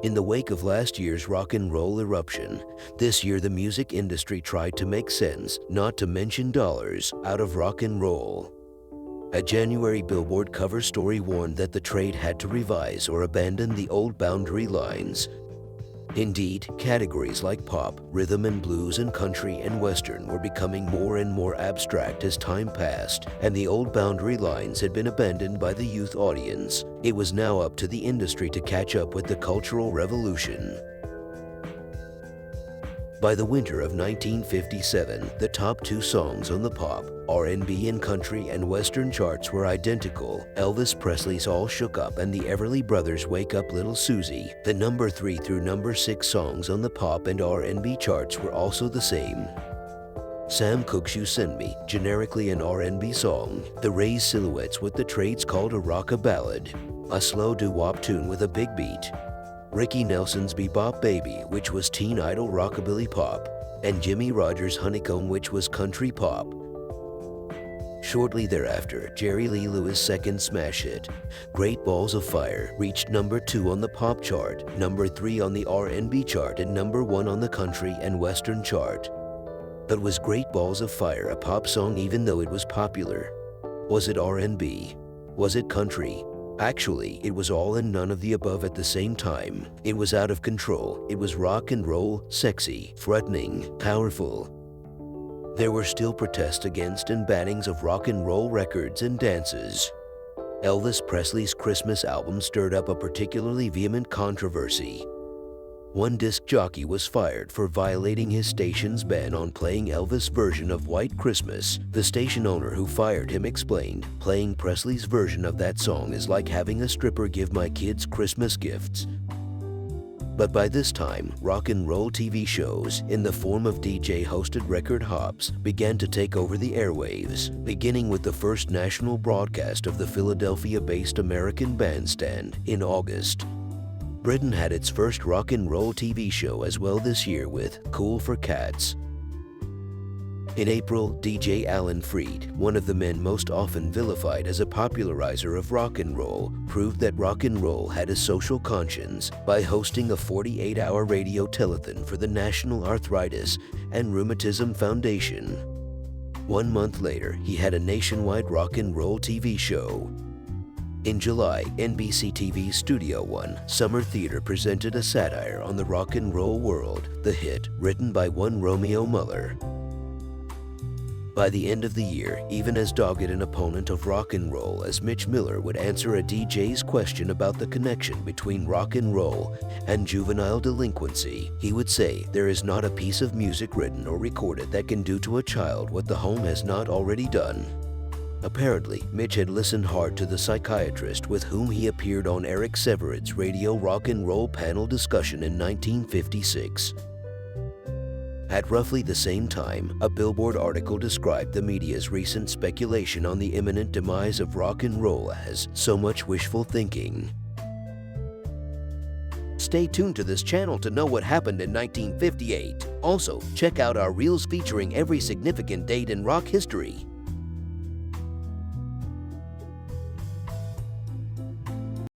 In the wake of last year's rock and roll eruption, this year the music industry tried to make sense, not to mention dollars, out of rock and roll. A January Billboard cover story warned that the trade had to revise or abandon the old boundary lines. Indeed, categories like pop, rhythm and blues, and country and western were becoming more and more abstract as time passed, and the old boundary lines had been abandoned by the youth audience. It was now up to the industry to catch up with the cultural revolution. By the winter of 1957, the top two songs on the pop, R&B and country and western charts were identical. Elvis Presley's All Shook Up and the Everly Brothers' Wake Up Little Susie. The number 3 through number 6 songs on the pop and R&B charts were also the same. Sam Cooke's You Send Me, generically an R&B song. The Rays' Silhouettes, what the trades called a rock-a ballad. A slow doo-wop tune with a big beat. Ricky Nelson's Bebop Baby, which was teen idol rockabilly pop, and Jimmy Rogers' Honeycomb, which was country pop. Shortly thereafter, Jerry Lee Lewis' second smash hit, Great Balls of Fire, reached number 2 on the pop chart, number 3 on the R&B chart, and number 1 on the country and western chart. But was Great Balls of Fire a pop song even though it was popular? Was it R&B? Was it country? Actually, it was all and none of the above at the same time. It was out of control. It was rock and roll, sexy, threatening, powerful. There were still protests against and bannings of rock and roll records and dances. Elvis Presley's Christmas album stirred up a particularly vehement controversy. One disc jockey was fired for violating his station's ban on playing Elvis' version of White Christmas. The station owner who fired him explained, "Playing Presley's version of that song is like having a stripper give my kids Christmas gifts." But by this time, rock and roll TV shows, in the form of DJ-hosted record hops, began to take over the airwaves, beginning with the first national broadcast of the Philadelphia-based American Bandstand in August. Britain had its first rock and roll TV show as well this year with Cool for Cats. In April, DJ Alan Freed, one of the men most often vilified as a popularizer of rock and roll, proved that rock and roll had a social conscience by hosting a 48-hour radio telethon for the National Arthritis and Rheumatism Foundation. 1 month later, he had a nationwide rock and roll TV show. In July, NBC TV's Studio One Summer Theater presented a satire on the rock and roll world, The Hit, written by one Romeo Muller. By the end of the year, even as dogged an opponent of rock and roll as Mitch Miller would answer a DJ's question about the connection between rock and roll and juvenile delinquency, he would say, "There is not a piece of music written or recorded that can do to a child what the home has not already done." Apparently, Mitch had listened hard to the psychiatrist with whom he appeared on Eric Severid's radio rock and roll panel discussion in 1956. At roughly the same time, a Billboard article described the media's recent speculation on the imminent demise of rock and roll as so much wishful thinking. Stay tuned to this channel to know what happened in 1958. Also, check out our reels featuring every significant date in rock history.